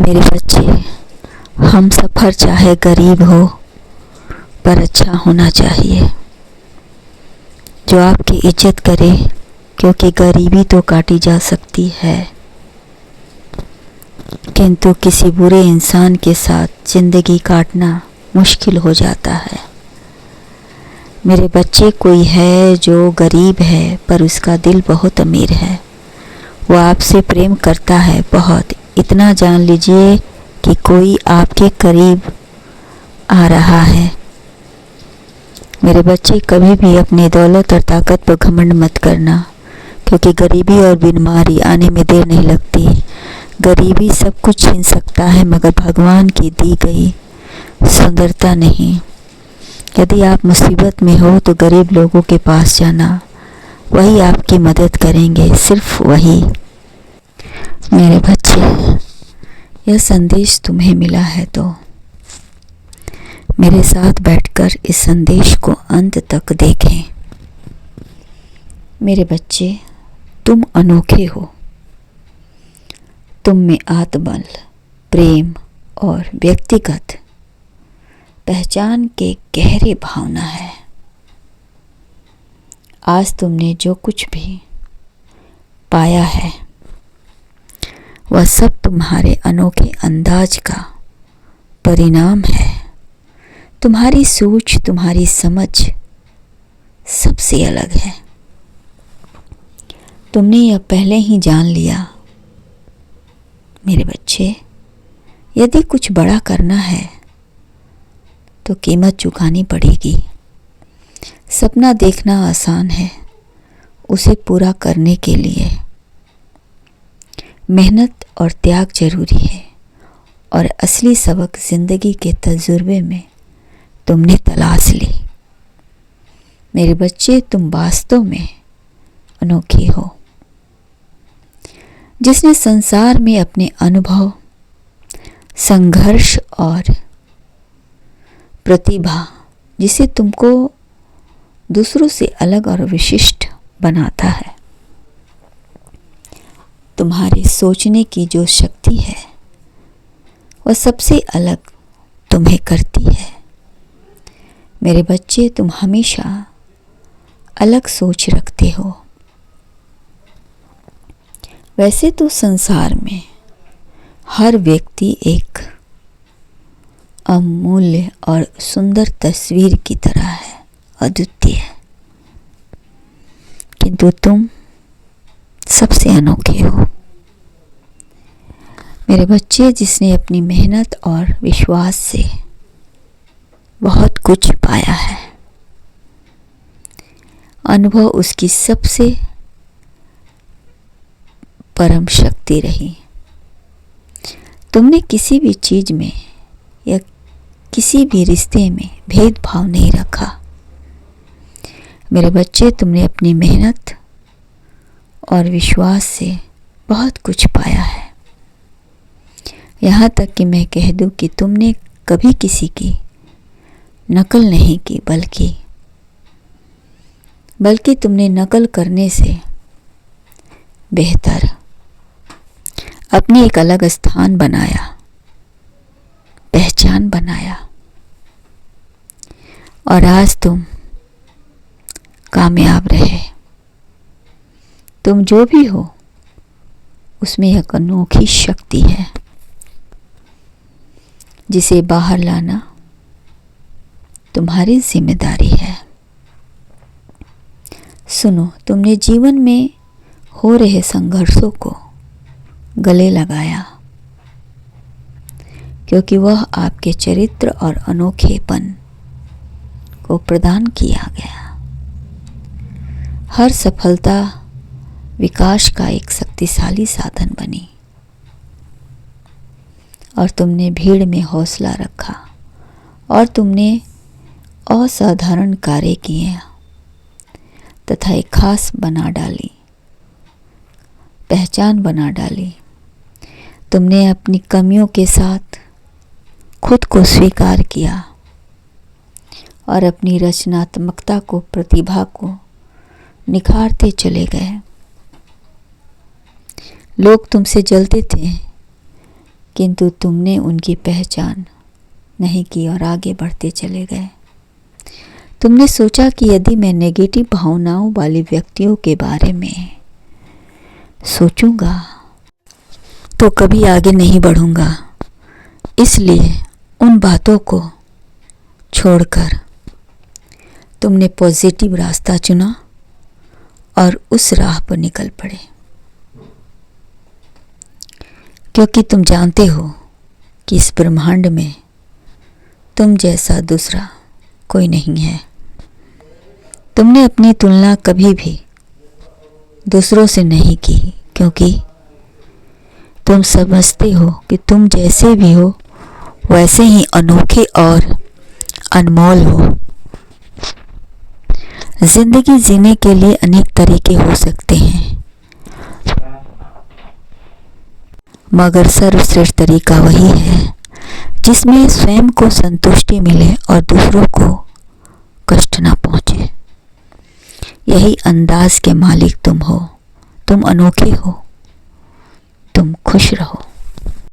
मेरे बच्चे, हम सफ़र चाहे गरीब हो पर अच्छा होना चाहिए, जो आपकी इज्जत करे, क्योंकि गरीबी तो काटी जा सकती है किंतु किसी बुरे इंसान के साथ ज़िंदगी काटना मुश्किल हो जाता है। मेरे बच्चे, कोई है जो गरीब है पर उसका दिल बहुत अमीर है। वो आपसे प्रेम करता है बहुत। इतना जान लीजिए कि कोई आपके करीब आ रहा है। मेरे बच्चे, कभी भी अपनी दौलत और ताकत पर घमंड मत करना, क्योंकि गरीबी और बीमारी आने में देर नहीं लगती। गरीबी सब कुछ छीन सकता है, मगर भगवान की दी गई सुंदरता नहीं। यदि आप मुसीबत में हो तो गरीब लोगों के पास जाना, वही आपकी मदद करेंगे, सिर्फ वही। मेरे बच्चे, यह संदेश तुम्हें मिला है तो मेरे साथ बैठकर इस संदेश को अंत तक देखें। मेरे बच्चे, तुम अनोखे हो। तुम में आत्मबल, प्रेम और व्यक्तिगत पहचान के गहरे भावना है। आज तुमने जो कुछ भी पाया है वह सब तुम्हारे अनोखे अंदाज का परिणाम है। तुम्हारी सोच, तुम्हारी समझ सबसे अलग है। तुमने यह पहले ही जान लिया। मेरे बच्चे, यदि कुछ बड़ा करना है तो कीमत चुकानी पड़ेगी। सपना देखना आसान है, उसे पूरा करने के लिए मेहनत और त्याग जरूरी है। और असली सबक जिंदगी के तजुर्बे में तुमने तलाश ली। मेरे बच्चे, तुम वास्तव में अनोखे हो। जिसने संसार में अपने अनुभव, संघर्ष और प्रतिभा, जिसे तुमको दूसरों से अलग और विशिष्ट बनाता है। तुम्हारे सोचने की जो शक्ति है वह सबसे अलग तुम्हें करती है। मेरे बच्चे, तुम हमेशा अलग सोच रखते हो। वैसे तो संसार में हर व्यक्ति एक अमूल्य और सुंदर तस्वीर की तरह है, अद्वितीय, किंतु तुम सबसे अनोखे हो। मेरे बच्चे, जिसने अपनी मेहनत और विश्वास से बहुत कुछ पाया है, अनुभव उसकी सबसे परम शक्ति रही। तुमने किसी भी चीज में या किसी भी रिश्ते में भेदभाव नहीं रखा। मेरे बच्चे, तुमने अपनी मेहनत और विश्वास से बहुत कुछ पाया है। यहाँ तक कि मैं कह दूं कि तुमने कभी किसी की नकल नहीं की, बल्कि तुमने नकल करने से बेहतर अपनी एक अलग स्थान बनाया, पहचान बनाया। और आज तुम कामयाब रहे। तुम जो भी हो उसमें एक अनोखी शक्ति है, जिसे बाहर लाना तुम्हारी जिम्मेदारी है। सुनो, तुमने जीवन में हो रहे संघर्षों को गले लगाया, क्योंकि वह आपके चरित्र और अनोखेपन को प्रदान किया गया। हर सफलता विकास का एक शक्तिशाली साधन बनी, और तुमने भीड़ में हौसला रखा, और तुमने असाधारण कार्य किए तथा एक खास बना डाली, पहचान बना डाली। तुमने अपनी कमियों के साथ खुद को स्वीकार किया और अपनी रचनात्मकता को, प्रतिभा को निखारते चले गए। लोग तुमसे जलते थे, किंतु तुमने उनकी पहचान नहीं की और आगे बढ़ते चले गए। तुमने सोचा कि यदि मैं नेगेटिव भावनाओं वाले व्यक्तियों के बारे में सोचूंगा तो कभी आगे नहीं बढ़ूंगा, इसलिए उन बातों को छोड़कर तुमने पॉजिटिव रास्ता चुना और उस राह पर निकल पड़े, क्योंकि तुम जानते हो कि इस ब्रह्मांड में तुम जैसा दूसरा कोई नहीं है। तुमने अपनी तुलना कभी भी दूसरों से नहीं की, क्योंकि तुम समझते हो कि तुम जैसे भी हो वैसे ही अनोखे और अनमोल हो। जिंदगी जीने के लिए अनेक तरीके हो सकते हैं, मगर सर्वश्रेष्ठ तरीका वही है जिसमें स्वयं को संतुष्टि मिले और दूसरों को कष्ट ना पहुंचे। यही अंदाज के मालिक तुम हो। तुम अनोखे हो। तुम खुश रहो।